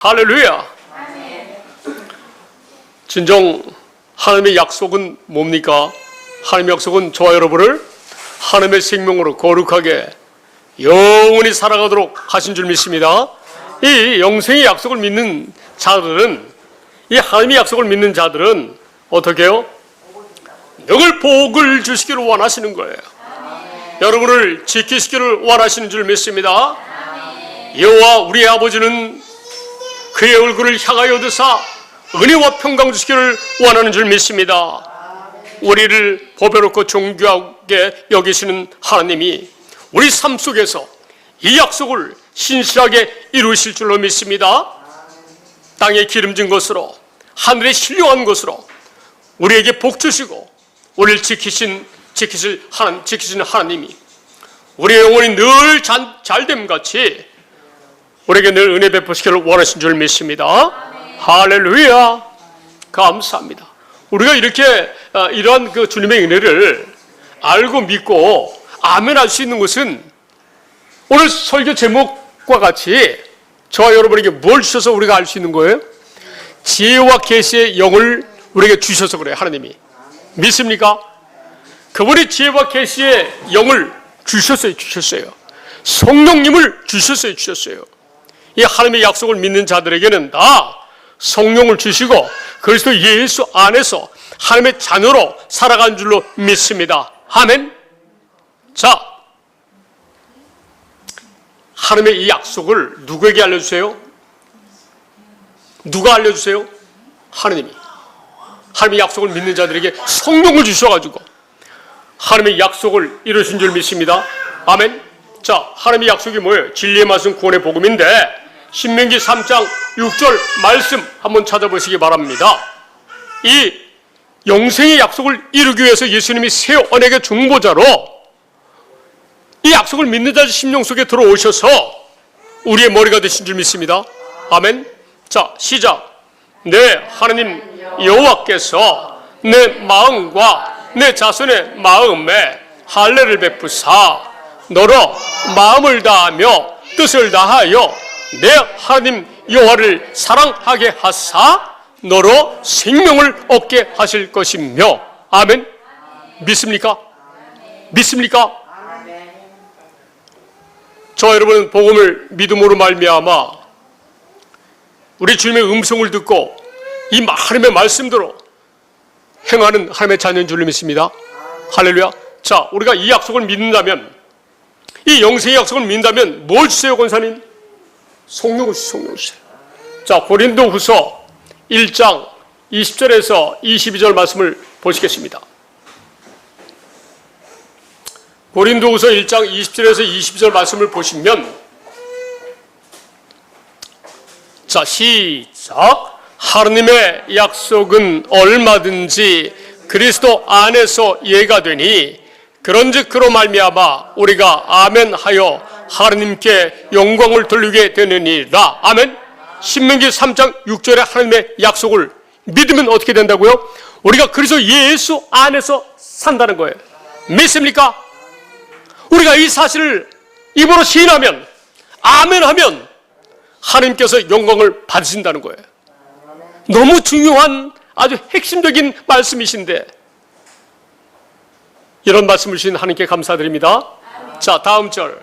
할렐루야. 진정 하나님의 약속은 뭡니까? 하나님의 약속은 저와 여러분을 하나님의 생명으로 거룩하게 영원히 살아가도록 하신 줄 믿습니다. 이 영생의 약속을 믿는 자들은, 이 하나님의 약속을 믿는 자들은 어떻게 해요? 늘 복을 주시기를 원하시는 거예요. 여러분을 지키시기를 원하시는 줄 믿습니다. 여호와 우리의 아버지는 그의 얼굴을 향하여 드사 은혜와 평강 주시기를 원하는 줄 믿습니다. 우리를 보배롭고 존귀하게 여기시는 하나님이 우리 삶 속에서 이 약속을 신실하게 이루실 줄로 믿습니다. 땅에 기름진 것으로, 하늘에 신령한 것으로 우리에게 복 주시고 우리를 지키시는 하나님이 우리의 영혼이 늘 잘됨 같이 우리에게 늘 은혜 베푸시기를 원하신 줄 믿습니다. 할렐루야. 감사합니다. 우리가 이렇게 이러한 그 주님의 은혜를 알고 믿고 아멘 할 수 있는 것은 오늘 설교 제목과 같이 저와 여러분에게 뭘 주셔서 우리가 알 수 있는 거예요? 지혜와 계시의 영을 우리에게 주셔서 그래요. 하나님이. 믿습니까? 그분이 지혜와 계시의 영을 주셨어요. 성령님을 주셨어요. 이 하나님의 약속을 믿는 자들에게는 다 성령을 주시고 그리스도 예수 안에서 하나님의 자녀로 살아간 줄로 믿습니다. 아멘. 자, 하나님의 이 약속을 누구에게 알려주세요? 누가 알려주세요? 하나님이. 하나님의 약속을 믿는 자들에게 성령을 주셔가지고 하나님의 약속을 이루신 줄 믿습니다. 아멘. 자, 하나님의 약속이 뭐예요? 진리의 말씀 구원의 복음인데 신명기 3장 6절 말씀 한번 찾아보시기 바랍니다. 이 영생의 약속을 이루기 위해서 예수님이 새 언약의 중보자로 이 약속을 믿는 자의 심령 속에 들어오셔서 우리의 머리가 되신 줄 믿습니다. 아멘. 자, 시작. 내 하나님 여호와께서 내 마음과 내 자손의 마음에 할례를 베푸사 너로 마음을 다하며 뜻을 다하여 내 하나님 여호와를 사랑하게 하사 너로 생명을 얻게 하실 것이며. 아멘. 믿습니까? 믿습니까? 저 여러분은 복음을 믿음으로 말미암아 우리 주님의 음성을 듣고 이 하나님의 말씀대로 행하는 하나님의 자녀인 줄 믿습니다. 할렐루야. 자, 우리가 이 약속을 믿는다면, 이 영생의 약속을 믿는다면 뭘 주세요, 권사님? 성령을 주세요. 자, 고린도후서 1장 20절에서 22절 말씀을 보시겠습니다. 고린도후서 1장 20절에서 22절 말씀을 보시면, 자, 시작. 하나님의 약속은 얼마든지 그리스도 안에서 예가 되니 그런즉 그로 말미암아 우리가 아멘하여 하나님께 영광을 돌리게 되느니라. 아멘. 신명기 3장 6절의 하나님의 약속을 믿으면 어떻게 된다고요? 우리가 그리스도 예수 안에서 산다는 거예요. 믿습니까? 우리가 이 사실을 입으로 시인하면, 아멘하면 하나님께서 영광을 받으신다는 거예요. 너무 중요한 아주 핵심적인 말씀이신데 이런 말씀을 주신 하나님께 감사드립니다. 자, 다음 절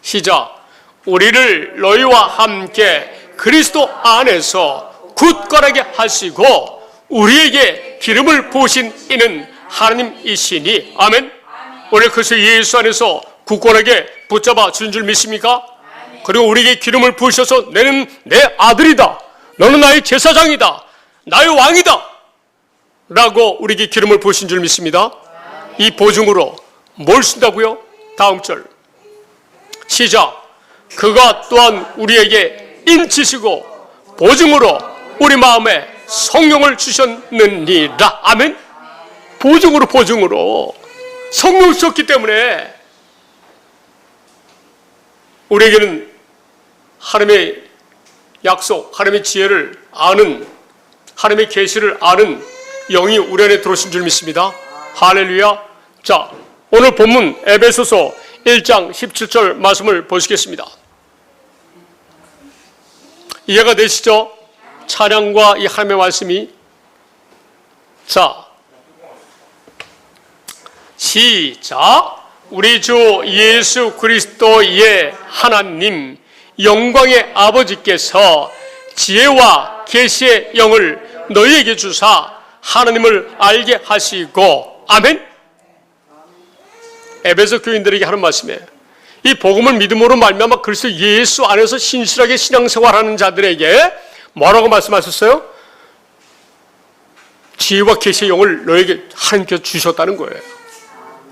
시작. 우리를 너희와 함께 그리스도 안에서 굳건하게 하시고 우리에게 기름을 부으신 이는 하나님이시니. 아멘. 우리 그리스도 예수 안에서 굳건하게 붙잡아 주신 줄 믿습니까? 그리고 우리에게 기름을 부으셔서 너는 내 아들이다, 너는 나의 제사장이다, 나의 왕이다 라고 우리에게 기름을 부으신 줄 믿습니다. 이 보증으로 뭘 쓴다고요? 다음 절 시작. 그가 또한 우리에게 인치시고 보증으로 우리 마음에 성령을 주셨느니라. 아멘. 보증으로 성령을 주셨기 때문에 우리에게는 하나님의 약속, 하나님의 지혜를 아는, 하나님의 계시를 아는 영이 우리 안에 들어오신 줄 믿습니다. 할렐루야. 자, 오늘 본문 에베소서 1장 17절 말씀을 보시겠습니다. 이해가 되시죠? 찬양과 이 하나님의 말씀이. 자, 시작. 우리 주 예수 그리스도의 하나님 영광의 아버지께서 지혜와 계시의 영을 너희에게 주사 하나님을 알게 하시고. 아멘. 에베소 교인들에게 하는 말씀이에요. 이 복음을 믿음으로 말미암아 그리스도 예수 안에서 신실하게 신앙생활하는 자들에게 뭐라고 말씀하셨어요? 지혜와 계시의 영을 너에게 하나님께서 주셨다는 거예요.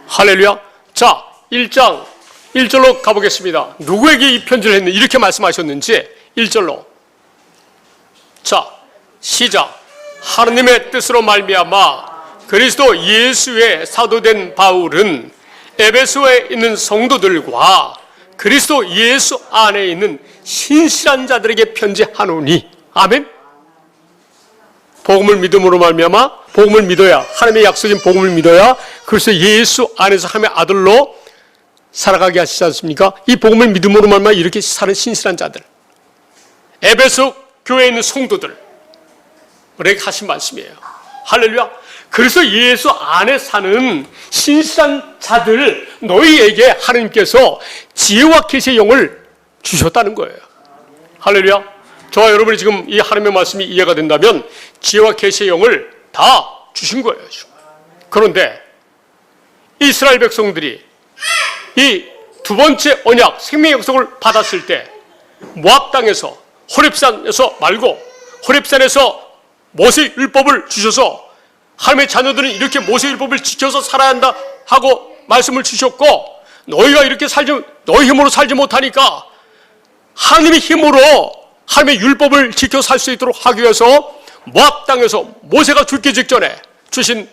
할렐루야. 자, 1장 1절로 가보겠습니다. 누구에게 이 편지를 했는지 이렇게 말씀하셨는지 1절로. 자, 시작. 하느님의 뜻으로 말미암아 그리스도 예수의 사도된 바울은 에베소에 있는 성도들과 그리스도 예수 안에 있는 신실한 자들에게 편지하노니. 아멘. 복음을 믿음으로 말미암아, 복음을 믿어야, 하나님의 약속인 복음을 믿어야 그리스도 예수 안에서 하나님의 아들로 살아가게 하시지 않습니까? 이 복음을 믿음으로 말미암아 이렇게 사는 신실한 자들, 에베소 교회에 있는 성도들 우리에게 하신 말씀이에요. 할렐루야. 그래서 예수 안에 사는 신실한 자들 너희에게 하나님께서 지혜와 계시의 영을 주셨다는 거예요. 할렐루야. 저와 여러분이 지금 이 하나님의 말씀이 이해가 된다면 지혜와 계시의 영을 다 주신 거예요. 그런데 이스라엘 백성들이 이 두 번째 언약 생명의 약속을 받았을 때 모압 땅에서 호렙산에서 말고 호렙산에서 모세 율법을 주셔서 하나님의 자녀들은 이렇게 모세 율법을 지켜서 살아야 한다 하고 말씀을 주셨고, 너희가 이렇게 너희 힘으로 살지 못하니까 하나님의 힘으로 하나님의 율법을 지켜 살 수 있도록 하기 위해서 모압 땅에서 모세가 죽기 직전에 주신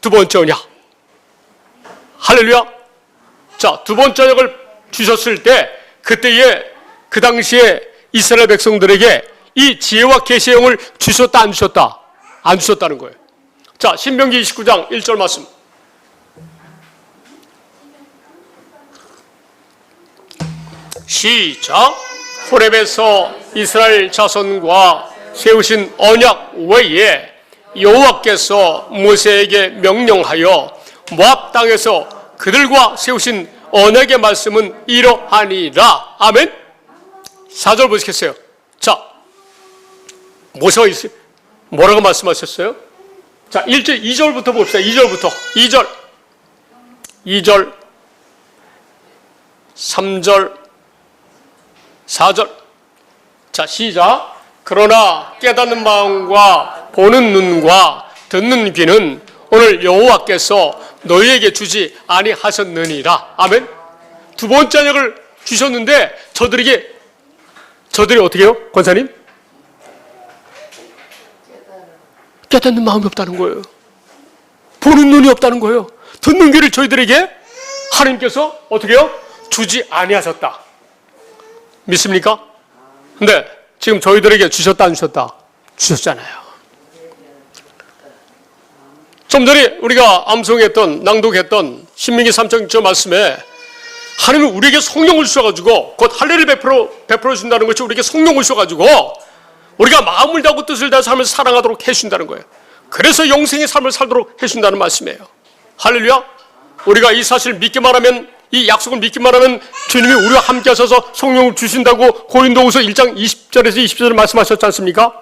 두 번째 언약. 할렐루야. 자, 두 번째 언약을 주셨을 때 그때에 그 당시에 이스라엘 백성들에게 이 지혜와 계시의 영을 주셨다 안 주셨다? 안 주셨다는 거예요. 자, 신명기 29장 1절 말씀. 시작. 호렙에서 이스라엘 자손과 세우신 언약 외에 여호와께서 모세에게 명령하여 모압 땅에서 그들과 세우신 언약의 말씀은 이러하니라. 아멘. 4절 보시겠어요? 자, 모세가 뭐라고 말씀하셨어요? 자, 2절부터 봅시다. 2절부터. 2절, 3절, 4절. 자, 시작. 그러나 깨닫는 마음과 보는 눈과 듣는 귀는 오늘 여호와께서 너희에게 주지 아니하셨느니라. 아멘. 두 번째 언약을 주셨는데 저들이 어떻게 해요? 권사님? 깨닫는 마음이 없다는 거예요. 보는 눈이 없다는 거예요. 듣는 귀를 저희들에게 하나님께서 어떻게 해요? 주지 아니하셨다. 믿습니까? 근데 지금 저희들에게 주셨다 안 주셨다? 주셨잖아요. 좀 전에 우리가 암송했던, 낭독했던 신명기 3장 6절 말씀에 하나님은 우리에게 성령을 주셔가지고 곧 할례를 베풀어 준다는 것이 우리에게 성령을 주셔가지고 우리가 마음을 다하고 뜻을 다해서 하면서 사랑하도록 해준다는 거예요. 그래서 영생의 삶을 살도록 해준다는 말씀이에요. 할렐루야. 우리가 이 사실을 믿기만 하면, 이 약속을 믿기만 하면 주님이 우리와 함께 하셔서 성령을 주신다고 고린도후서 1장 20절에서 20절을 말씀하셨지 않습니까?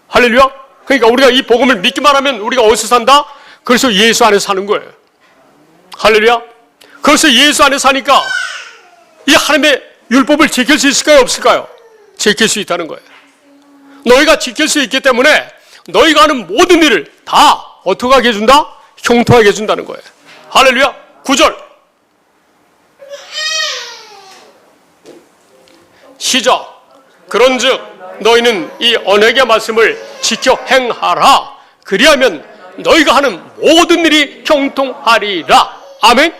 할렐루야. 그러니까 우리가 이 복음을 믿기만 하면 우리가 어디서 산다? 그래서 예수 안에 사는 거예요. 할렐루야. 그래서 예수 안에 사니까 이 하나님의 율법을 지킬 수 있을까요? 없을까요? 지킬 수 있다는 거예요. 너희가 지킬 수 있기 때문에 너희가 하는 모든 일을 다 어떻게 하게 해준다? 형통하게 해준다는 거예요. 할렐루야. 9절 시작. 그런즉 너희는 이 언약의 말씀을 지켜 행하라. 그리하면 너희가 하는 모든 일이 형통하리라. 아멘.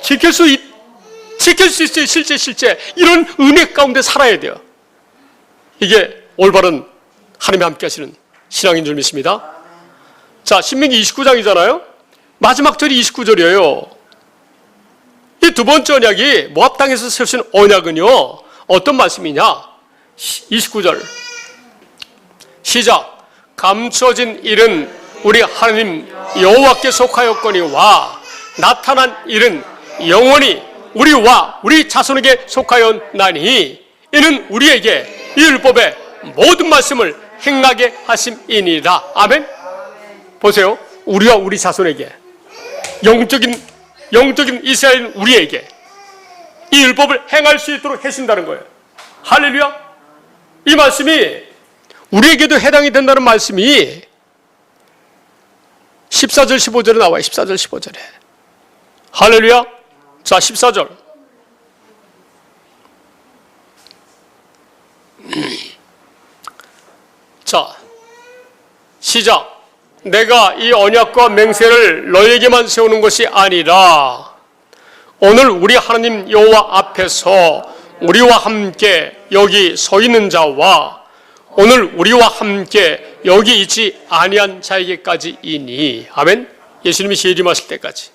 지킬 수 있어요. 실제 이런 은혜 가운데 살아야 돼요. 이게 올바른 하나님이 함께 하시는 신앙인 줄 믿습니다. 자, 신명기 29장이잖아요. 마지막 절이 29절이에요. 이 두 번째 언약이 모압 땅에서 세우신 언약은요, 어떤 말씀이냐? 29절 시작. 감춰진 일은 우리 하나님 여호와께 속하였거니와 나타난 일은 영원히 우리와 우리 자손에게 속하였나니 이는 우리에게 이 율법의 모든 말씀을 행하게 하심이니라. 아멘. 보세요. 우리와 우리 자손에게 영적인 이스라엘은 우리에게 이 율법을 행할 수 있도록 해준다는 거예요. 할렐루야. 이 말씀이 우리에게도 해당이 된다는 말씀이 14절 15절에 나와요. 14절 15절에. 할렐루야. 자, 14절. 자, 시작. 내가 이 언약과 맹세를 너에게만 세우는 것이 아니라 오늘 우리 하나님 여호와 앞에서 우리와 함께 여기 서 있는 자와 오늘 우리와 함께 여기 있지 아니한 자에게까지이니. 아멘. 예수님이 재림하실 때까지.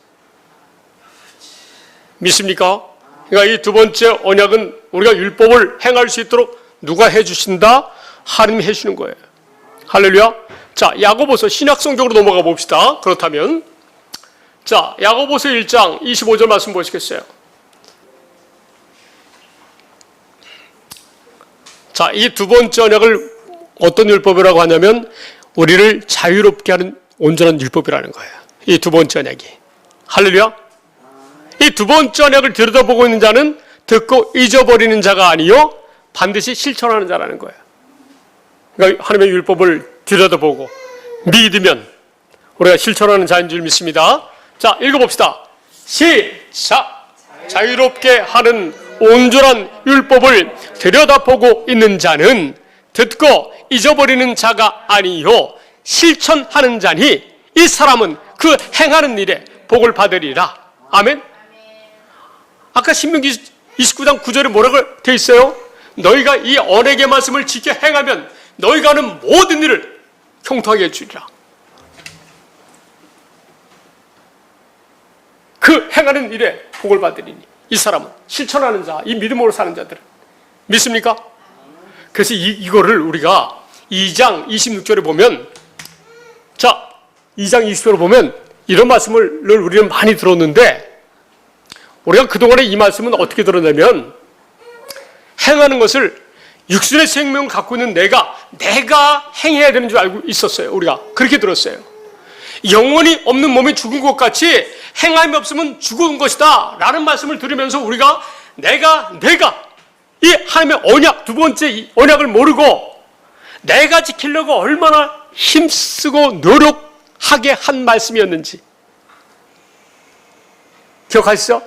믿습니까? 그러니까 이 두 번째 언약은 우리가 율법을 행할 수 있도록 누가 해주신다? 하나님이 해주시는 거예요. 할렐루야. 자, 야고보서 신약성경으로 넘어가 봅시다. 그렇다면 자, 야고보서 1장 25절 말씀 보시겠어요? 자, 이 두 번째 언약을 어떤 율법이라고 하냐면 우리를 자유롭게 하는 온전한 율법이라는 거예요. 이 두 번째 언약이. 할렐루야. 이 두 번째 언약을 들여다보고 있는 자는 듣고 잊어버리는 자가 아니요 반드시 실천하는 자라는 거예요. 그러니까 하나님의 율법을 들여다보고 믿으면 우리가 실천하는 자인 줄 믿습니다. 자, 읽어봅시다. 시작. 자유롭게 하는 온전한 율법을 들여다보고 있는 자는 듣고 잊어버리는 자가 아니요 실천하는 자니 이 사람은 그 행하는 일에 복을 받으리라. 아멘. 아까 신명기 29장 9절에 뭐라고 되어 있어요? 너희가 이 언약의 말씀을 지켜 행하면 너희가 하는 모든 일을 형통하게 해주리라. 그 행하는 일에 복을 받으리니 이 사람은 실천하는 자, 이 믿음으로 사는 자들은. 믿습니까? 그래서 이거를 우리가 2장 26절에 보면, 자, 2장 20절에 보면 이런 말씀을 우리는 많이 들었는데 우리가 그동안에 이 말씀은 어떻게 들었냐면 행하는 것을 육신의 생명을 갖고 있는 내가 행해야 되는 줄 알고 있었어요. 우리가 그렇게 들었어요. 영원히 없는 몸이 죽은 것 같이 행함이 없으면 죽은 것이다 라는 말씀을 들으면서 우리가 내가 이 하나님의 언약, 두 번째 언약을 모르고 내가 지키려고 얼마나 힘쓰고 노력하게 한 말씀이었는지 기억하시죠?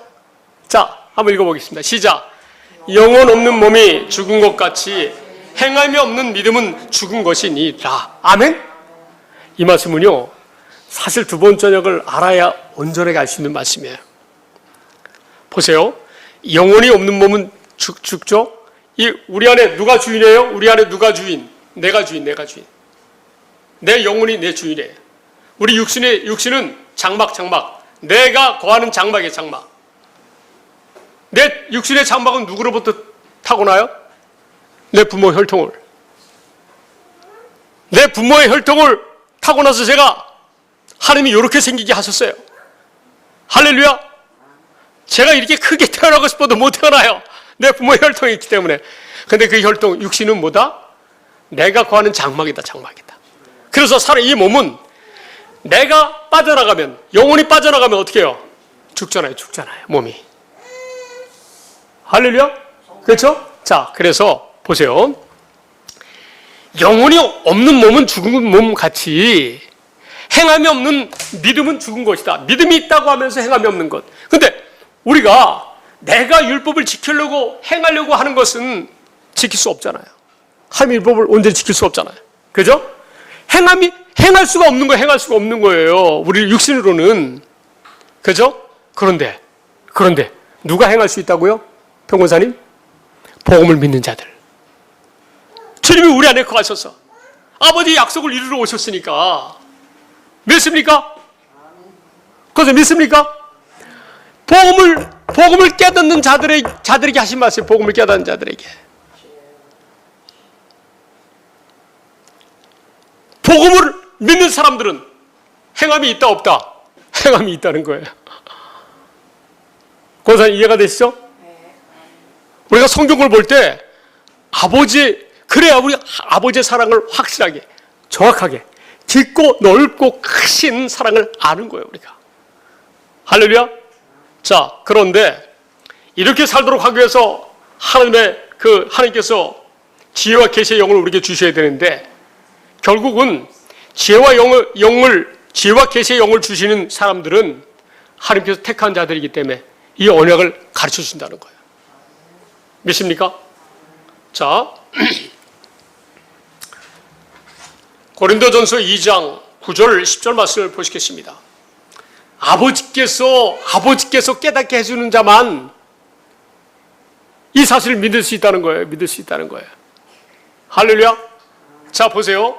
자, 한번 읽어보겠습니다. 시작. 영혼 없는 몸이 죽은 것 같이 행함이 없는 믿음은 죽은 것이니라. 아멘? 이 말씀은요, 사실 두 번째 언약을 알아야 온전하게 알 수 있는 말씀이에요. 보세요. 영혼이 없는 몸은 죽죠? 우리 안에 누가 주인이에요? 우리 안에 누가 주인? 내가 주인. 내 영혼이 내 주인이에요. 우리 육신은 장막. 내가 거하는 장막이에요, 장막. 내 육신의 장막은 누구로부터 타고나요? 내 부모 혈통을. 내 부모의 혈통을 타고나서 제가 하나님이 이렇게 생기게 하셨어요. 할렐루야. 제가 이렇게 크게 태어나고 싶어도 못 태어나요. 내 부모의 혈통이 있기 때문에. 근데 그 혈통, 육신은 뭐다? 내가 거하는 장막이다. 그래서 이 몸은 내가 빠져나가면, 영혼이 빠져나가면 어떻게 해요? 죽잖아요, 몸이. 할렐루야? 그렇죠? 자, 그래서 보세요. 영혼이 없는 몸은 죽은 몸 같이 행함이 없는 믿음은 죽은 것이다. 믿음이 있다고 하면서 행함이 없는 것. 근데 우리가 내가 율법을 지키려고 행하려고 하는 것은 지킬 수 없잖아요. 하나님의 율법을 온전히 지킬 수 없잖아요. 그죠? 행할 수가 없는 거예요. 우리 육신으로는. 그죠? 그런데 누가 행할 수 있다고요? 평권사님? 복음을 믿는 자들. 주님이 우리 안에 거하셔서 아버지 약속을 이루러 오셨으니까. 믿습니까? 그래서 믿습니까? 복음을 깨닫는 자들에게 하신 말씀, 복음을 깨닫는 자들에게. 복음을 믿는 사람들은 행함이 있다 없다? 행함이 있다는 거예요. 권사님 이해가 되시죠? 우리가 성경을 볼 때 그래야 우리 아버지의 사랑을 확실하게, 정확하게, 깊고 넓고 크신 사랑을 아는 거예요, 우리가. 할렐루야? 자, 그런데 이렇게 살도록 하기 위해서 하나님께서 지혜와 계시의 영을 우리에게 주셔야 되는데, 결국은 지혜와 계시의 영을 주시는 사람들은 하나님께서 택한 자들이기 때문에 이 언약을 가르쳐 주신다는 거예요. 믿습니까? 자, 고린도전서 2장 9절 10절 말씀을 보시겠습니다. 아버지께서 깨닫게 해주는 자만 이 사실을 믿을 수 있다는 거예요. 믿을 수 있다는 거예요. 할렐루야. 자, 보세요.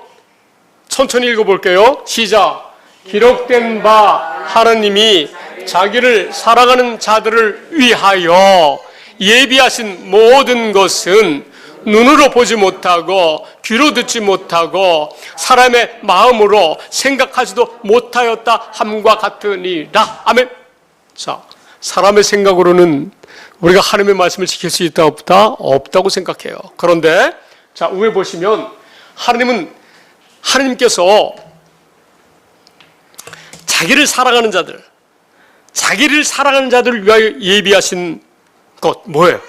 천천히 읽어볼게요. 시작. 기록된 바 하나님이 자기를 사랑하는 자들을 위하여 예비하신 모든 것은 눈으로 보지 못하고 귀로 듣지 못하고 사람의 마음으로 생각하지도 못하였다 함과 같으니라. 아멘. 자, 사람의 생각으로는 우리가 하나님의 말씀을 지킬 수 있다 없다? 없다고 생각해요. 그런데 자, 위에 보시면 하나님께서 자기를 사랑하는 자들을 위하여 예비하신 것 뭐예요?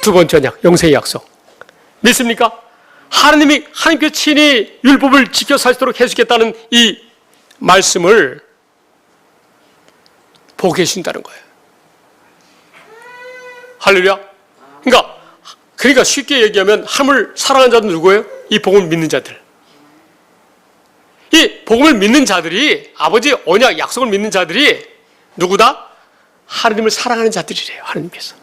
두 번째 언약, 영생의 약속. 믿습니까? 하나님께서 친히 율법을 지켜 사시도록 해주겠다는 이 말씀을 보고 계신다는 거예요. 할렐루야. 그러니까 쉽게 얘기하면 하나님을 사랑하는 자들은 누구예요? 이 복음을 믿는 자들. 이 복음을 믿는 자들이, 아버지 언약 약속을 믿는 자들이 누구다? 하나님을 사랑하는 자들이래요. 하나님께서.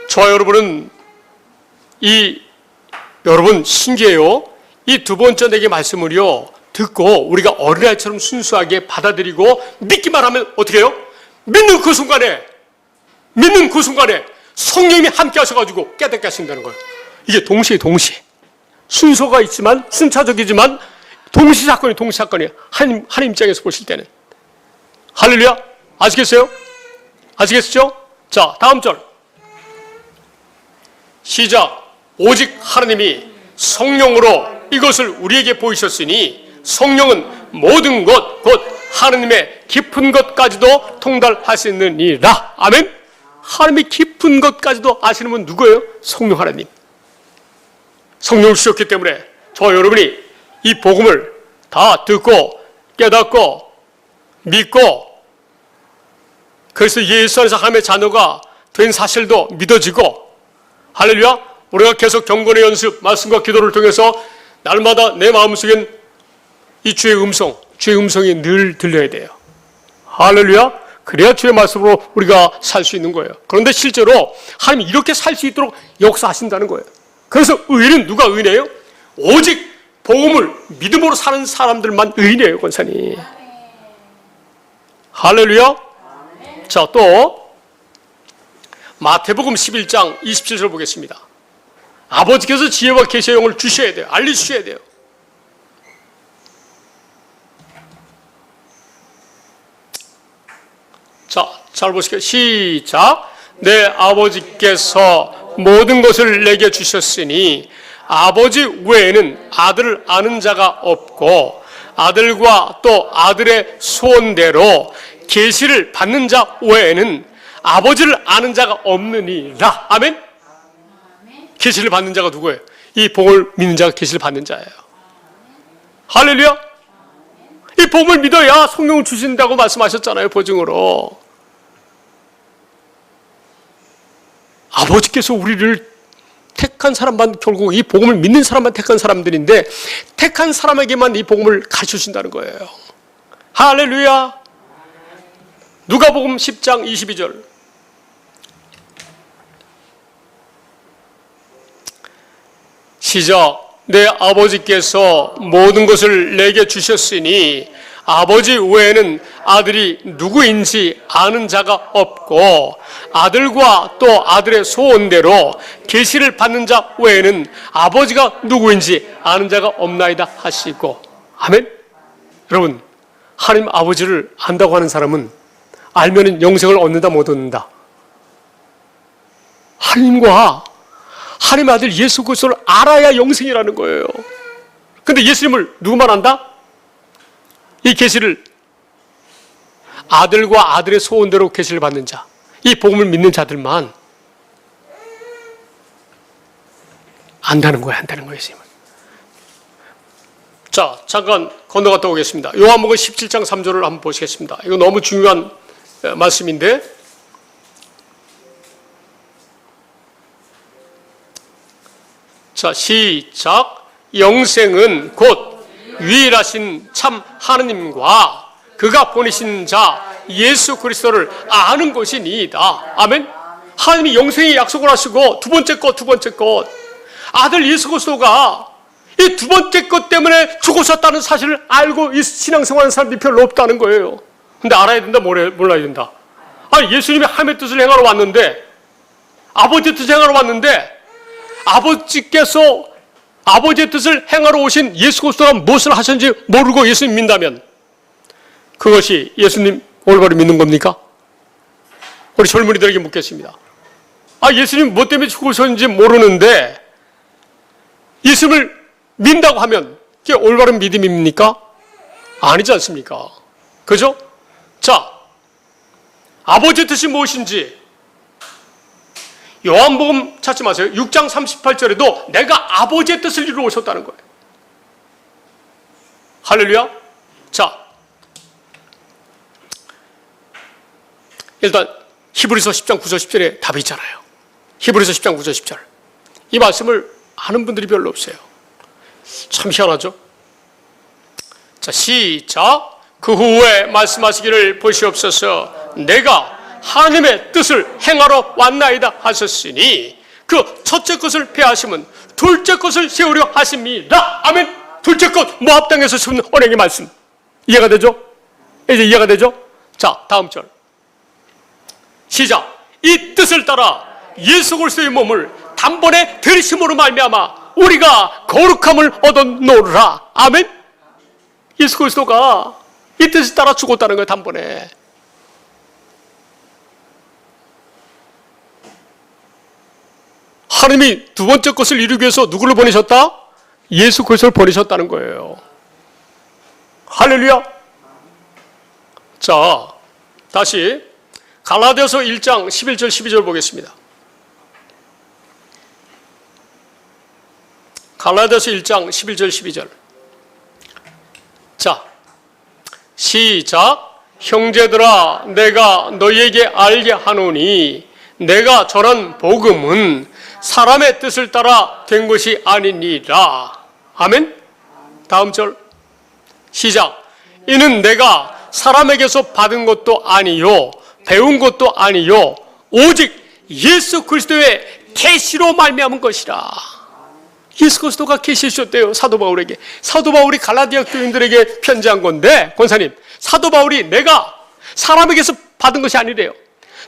저와 여러분은 여러분 신기해요. 이 두 번째 내게 말씀을요 듣고 우리가 어린아이처럼 순수하게 받아들이고 믿기만 하면 어떻게 해요? 믿는 그 순간에 성령님이 함께 하셔가지고 깨닫게 하신다는 거예요. 이게 동시에 순서가 있지만 순차적이지만 동시 사건이에요. 하나님 입장에서 보실 때는. 할렐루야. 아시겠어요? 아시겠죠? 자, 다음 절 시작. 오직 하나님이 성령으로 이것을 우리에게 보이셨으니 성령은 모든 것 곧 하나님의 깊은 것까지도 통달하시느니라. 아멘. 하나님의 깊은 것까지도 아시는 분 누구예요? 성령 하나님. 성령을 주셨기 때문에 저와 여러분이 이 복음을 다 듣고 깨닫고 믿고, 그래서 예수 안에서 하나님의 자녀가 된 사실도 믿어지고, 할렐루야. 우리가 계속 경건의 연습, 말씀과 기도를 통해서 날마다 내 마음속엔 이 주의 음성이 늘 들려야 돼요. 할렐루야. 그래야 주의 말씀으로 우리가 살 수 있는 거예요. 그런데 실제로 하나님이 이렇게 살 수 있도록 역사하신다는 거예요. 그래서 의인은 누가 의인이에요? 오직 복음을 믿음으로 사는 사람들만 의인이에요, 권사님. 할렐루야. 자, 또 마태복음 11장 27절 보겠습니다. 아버지께서 지혜와 계시의 영을 주셔야 돼요. 알려주셔야 돼요. 자, 잘 보시게요. 시작. 내 아버지께서 모든 것을 내게 주셨으니 아버지 외에는 아들을 아는 자가 없고 아들과 또 아들의 소원대로 계시를 받는 자 외에는 아버지를 아는 자가 없느니라. 아멘. 계시를 받는 자가 누구예요? 이 복을 믿는 자가 계시를 받는 자예요. 할렐루야. 이 복을 믿어야 성령을 주신다고 말씀하셨잖아요, 보증으로. 아버지께서 우리를 택한 사람만, 결국 이 복음을 믿는 사람만 택한 사람들인데 택한 사람에게만 이 복음을 가르쳐 주신다는 거예요. 할렐루야. 누가복음 10장 22절 시작. 내 아버지께서 모든 것을 내게 주셨으니 아버지 외에는 아들이 누구인지 아는 자가 없고 아들과 또 아들의 소원대로 계시를 받는 자 외에는 아버지가 누구인지 아는 자가 없나이다 하시고. 아멘. 여러분, 하나님 아버지를 안다고 하는 사람은 알면 영생을 얻는다 못 얻는다? 하나님과 하나님의 아들 예수 그리스도를 알아야 영생이라는 거예요. 근데 예수님을 누구만 안다? 이 계시를 아들과 아들의 소원대로 계시를 받는 자, 이 복음을 믿는 자들만 안다는 거예요. 예수님은. 자, 잠깐 건너갔다 오겠습니다. 요한복음 17장 3절을 한번 보시겠습니다. 이거 너무 중요한 말씀인데, 자, 시작. 영생은 곧 유일하신 참 하느님과 그가 보내신 자 예수 그리스도를 아는 것이니이다. 아멘. 하나님이 영생의 약속을 하시고 두 번째 것 아들 예수 그리스도가 이 두 번째 것 때문에 죽으셨다는 사실을 알고 신앙생활하는 사람들이 별로 없다는 거예요. 근데 알아야 된다, 몰라야 된다? 아니, 예수님이 하나님의 뜻을 행하러 왔는데, 아버지의 뜻을 행하러 왔는데, 아버지께서 아버지의 뜻을 행하러 오신 예수 그리스도가 무엇을 하셨는지 모르고 예수님 믿는다면 그것이 예수님 올바로 믿는 겁니까? 우리 젊은이들에게 묻겠습니다. 예수님 뭐 때문에 죽으셨는지 모르는데 예수님을 믿는다고 하면 그게 올바른 믿음입니까? 아니지 않습니까? 그죠? 자, 아버지의 뜻이 무엇인지 요한복음 찾지 마세요. 6장 38절에도 내가 아버지의 뜻을 이루어 오셨다는 거예요. 할렐루야. 자, 일단 히브리서 10장 9절 10절에 답이 있잖아요. 히브리서 10장 9절 10절. 이 말씀을 아는 분들이 별로 없어요. 참 희한하죠? 자, 시작. 그 후에 말씀하시기를 보시옵소서. 내가 하나님의 뜻을 행하러 왔나이다 하셨으니 그 첫째 것을 폐하시면 둘째 것을 세우려 하십니다. 아멘. 둘째 것, 모압 땅에서 세운 언약의 말씀. 이해가 되죠? 이제 이해가 되죠? 자, 다음 절. 시작. 이 뜻을 따라 예수 그리스도의 몸을 단번에 들이심으로 말미암아 우리가 거룩함을 얻었노라. 아멘. 예수 그리스도가 이 뜻을 따라 죽었다는 거예요. 단번에. 하나님이 두 번째 것을 이루기 위해서 누구를 보내셨다? 예수 그리스도를 보내셨다는 거예요. 할렐루야. 자, 다시 갈라디아서 1장 11절 12절 보겠습니다. 갈라디아서 1장 11절 12절. 자, 시작. 형제들아, 내가 너희에게 알게 하노니 내가 전한 복음은 사람의 뜻을 따라 된 것이 아니니라. 아멘. 다음 절. 시작. 이는 내가 사람에게서 받은 것도 아니요 배운 것도 아니요 오직 예수 그리스도의 계시로 말미암은 것이라. 예수 그리스도가 계시해 주셨대요. 사도 바울에게. 사도 바울이 갈라디아 교인들에게 편지한 건데, 권사님, 사도 바울이 내가 사람에게서 받은 것이 아니래요.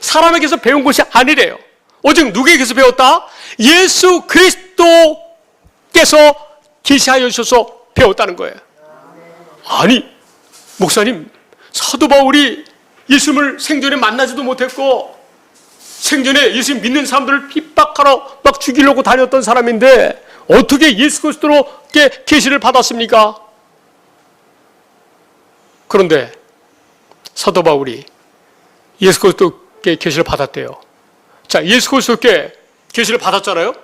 사람에게서 배운 것이 아니래요. 오직 누구에게서 배웠다? 예수 그리스도께서 계시하여 주셔서 배웠다는 거예요. 아니, 목사님, 사도 바울이 예수님을 생전에 만나지도 못했고 생전에 예수님 믿는 사람들을 핍박하러 막 죽이려고 다녔던 사람인데 어떻게 예수 그리스도로께 계시를 받았습니까? 그런데 사도 바울이 예수 그리스도께 계시를 받았대요. 자, 예수 그리스도께 계시를 받았잖아요.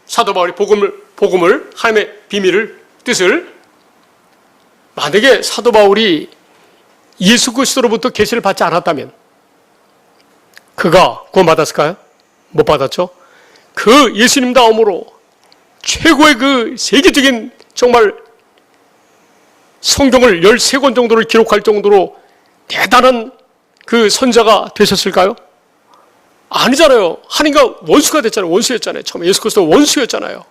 사도 바울이 복음을 하나님의 비밀을, 뜻을. 만약에 사도 바울이 예수 그리스도로부터 계시를 받지 않았다면 그가 구원받았을까요? 못 받았죠. 그 예수님 다음으로 최고의 그 세계적인 정말 성경을 13권 정도를 기록할 정도로 대단한 그 선자가 되셨을까요? 아니잖아요. 하나님과 원수가 됐잖아요. 원수였잖아요. 처음에 예수 그리스도 원수였잖아요.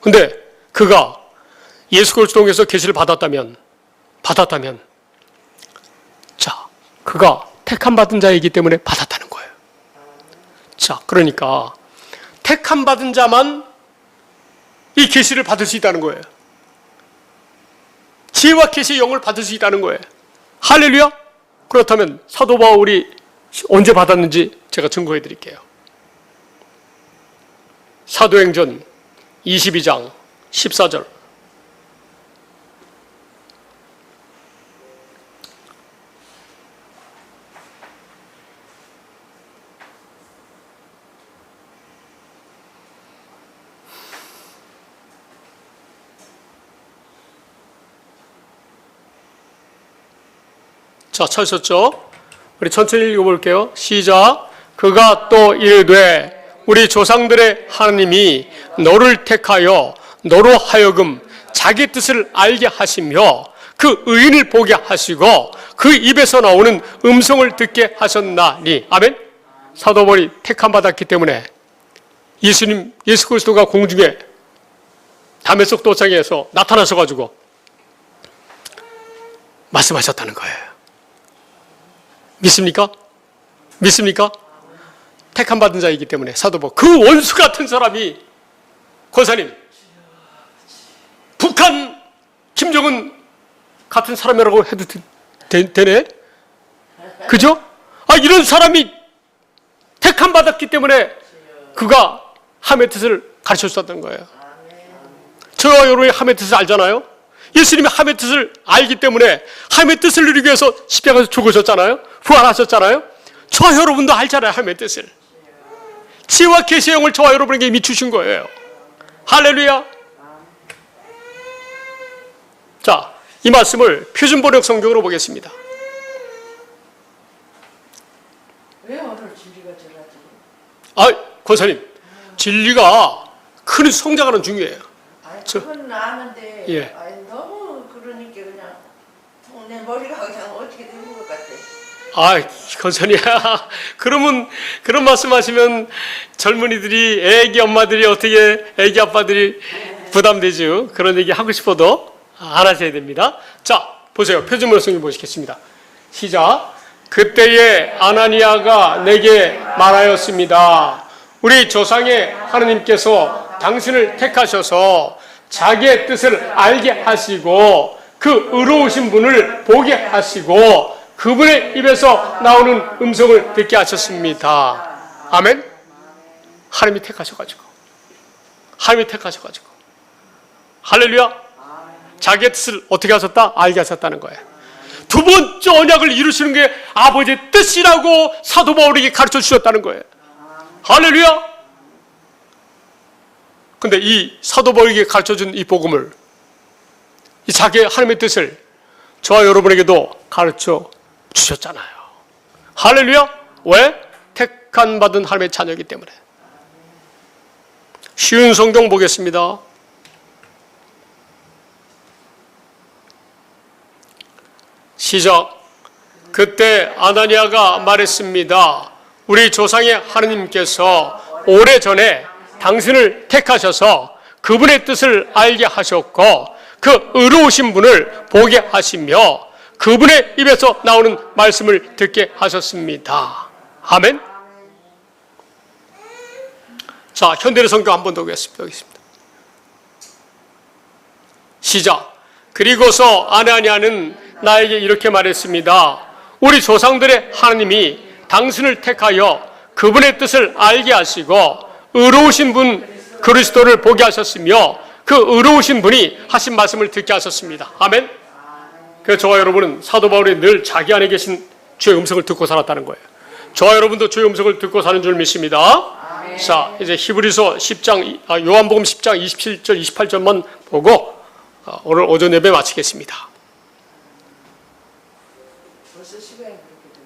근데 그가 예수 그리스도 통해서 계시를 받았다면 그가 택함 받은 자이기 때문에 받았다는 거예요. 자, 그러니까 택함 받은 자만 이 계시를 받을 수 있다는 거예요. 지혜와 계시의 영을 받을 수 있다는 거예요. 할렐루야. 그렇다면 사도 바울이 언제 받았는지 제가 증거해 드릴게요. 사도행전 22장 14절. 자, 찾으셨죠? 우리 천천히 읽어볼게요. 시작. 그가 또 이르되 우리 조상들의 하나님이 너를 택하여 너로 하여금 자기 뜻을 알게 하시며 그 의인을 보게 하시고 그 입에서 나오는 음성을 듣게 하셨나니. 아멘. 사도 바울이 택함 받았기 때문에 예수 그리스도가 공중에 다메섹 도상에서 나타나셔가지고 말씀하셨다는 거예요. 믿습니까? 믿습니까? 택함 받은 자이기 때문에 사도 바울, 그 원수 같은 사람이, 권사님, 북한 김정은 같은 사람이라고 해도 되네? 그죠? 이런 사람이 택함 받았기 때문에 그가 함의 뜻을 가르쳐 주셨던 거예요. 저와 여러분이 함의 뜻을 알잖아요? 예수님이 함의 뜻을 알기 때문에 함의 뜻을 누리기 위해서 십자가에서 죽으셨잖아요? 부활하셨잖아요? 저와 여러분도 알잖아요, 함의 뜻을. 지혜와 계시의 영을 저와 여러분에게 이미 주신 거예요. 할렐루야. 자, 이 말씀을 표준 번역 성경으로 보겠습니다. 왜 오늘 진리가 저라지? 권사님, 진리가 큰 성장하는 중이에요. 그건 아는데 예. 너무 그러니까 그냥 내 머리가 그냥 어떻게 되는 것 같아. 권사님, 그러면 그런 말씀하시면 젊은이들이, 애기 엄마들이 어떻게, 애기 아빠들이 부담되죠. 그런 얘기 하고 싶어도 안 하셔야 됩니다. 자, 보세요. 표준 번역 성경 보시겠습니다. 시작. 그때에 아나니아가 내게 말하였습니다. 우리 조상의 하느님께서 당신을 택하셔서 자기의 뜻을 알게 하시고 그 의로우신 분을 보게 하시고 그분의 입에서 나오는 음성을 듣게 하셨습니다. 아멘. 하나님이 택하셔가지고 할렐루야. 자기의 뜻을 어떻게 하셨다? 알게 하셨다는 거예요. 두 번째 언약을 이루시는 게 아버지의 뜻이라고 사도 바울에게 가르쳐 주셨다는 거예요. 할렐루야. 근데 이 사도 바울에게 가르쳐준 이 복음을, 이 자기의 하나님의 뜻을 저와 여러분에게도 가르쳐 주셨잖아요. 할렐루야. 왜? 택한 받은 하나님의 자녀이기 때문에. 쉬운 성경 보겠습니다. 시작. 그때 아나니아가 말했습니다. 우리 조상의 하느님께서 오래전에 당신을 택하셔서 그분의 뜻을 알게 하셨고 그 의로우신 분을 보게 하시며 그분의 입에서 나오는 말씀을 듣게 하셨습니다. 아멘. 자, 현대의 성경 한 번 더 보겠습니다. 시작. 그리고서 아나니아는 나에게 이렇게 말했습니다. 우리 조상들의 하나님이 당신을 택하여 그분의 뜻을 알게 하시고 의로우신 분 그리스도를 보게 하셨으며 그 의로우신 분이 하신 말씀을 듣게 하셨습니다. 아멘. 그래서 저와 여러분은 사도 바울이 늘 자기 안에 계신 주의 음성을 듣고 살았다는 거예요. 저와 여러분도 주의 음성을 듣고 사는 줄 믿습니다. 자, 이제 히브리서 10장, 요한복음 10장 27절, 28절만 보고 오늘 오전 예배 마치겠습니다.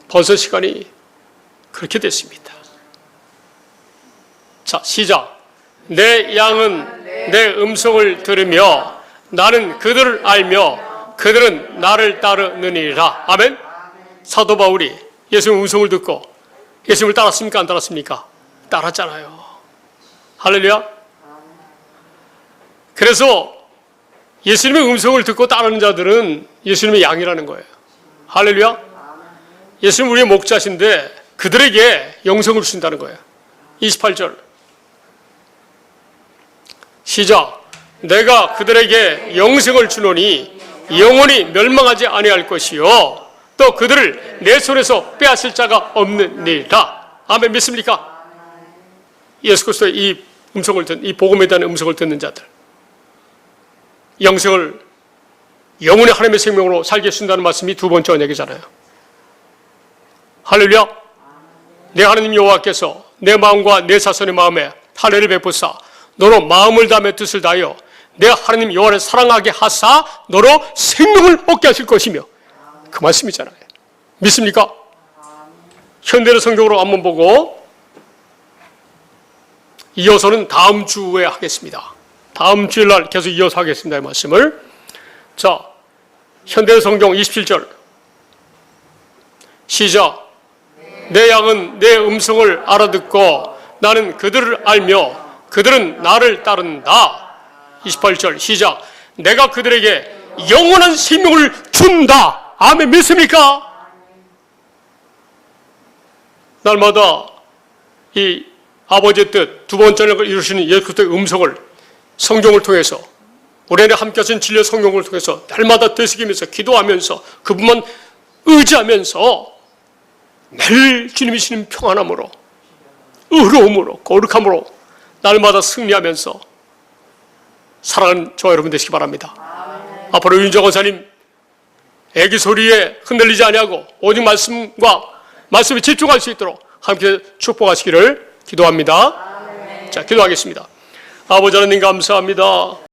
벌써 시간이 그렇게 됐습니다. 자, 시작. 내 양은 내 음성을 들으며 나는 그들을 알며 그들은 나를 따르느니라. 아멘. 사도 바울이 예수님의 음성을 듣고 예수님을 따랐습니까? 안 따랐습니까? 따랐잖아요. 할렐루야. 그래서 예수님의 음성을 듣고 따르는 자들은 예수님의 양이라는 거예요. 할렐루야. 예수님 우리의 목자신데 그들에게 영생을 주신다는 거예요. 28절 시작. 내가 그들에게 영생을 주노니 영원히 멸망하지 아니할 것이요 또 그들을 내 손에서 빼앗을 자가 없느니라. 아멘. 믿습니까? 예수 그리스도의 이 음성을 듣는, 이 복음에 대한 음성을 듣는 자들, 영생을 영원히 하나님의 생명으로 살게 해준다는 말씀이 두 번째 언약이잖아요. 할렐루야. 내 하나님 여호와께서 내 마음과 내 자손의 마음에 할례를 베푸사 너로 마음을 다하며 뜻을 다하여 내 하나님 여호와를 사랑하게 하사 너로 생명을 얻게 하실 것이며, 그 말씀이잖아요. 믿습니까? 현대의 성경으로 한번 보고 이어서는 다음 주에 하겠습니다. 다음 주일날 계속 이어서 하겠습니다. 이 말씀을. 자, 현대의 성경 27절 시작. 내 양은 내 음성을 알아듣고 나는 그들을 알며 그들은 나를 따른다. 28절 시작. 내가 그들에게 영원한 생명을 준다. 아멘. 믿습니까? 날마다 이 아버지의 뜻, 두 번째를 이루시는 예수 그리스도의 음성을 성경을 통해서 우리 안에 함께 하신 진리의 성경을 통해서 날마다 되새기면서 기도하면서 그분만 의지하면서 매일 주님이 주시는 평안함으로 의로움으로 거룩함으로 날마다 승리하면서 사랑하는 저와 여러분 되시기 바랍니다. 앞으로 윤정 원사님 애기 소리에 흔들리지 아니하고 오직 말씀에 집중할 수 있도록 함께 축복하시기를 기도합니다. 자, 기도하겠습니다. 아버지 하나님 감사합니다.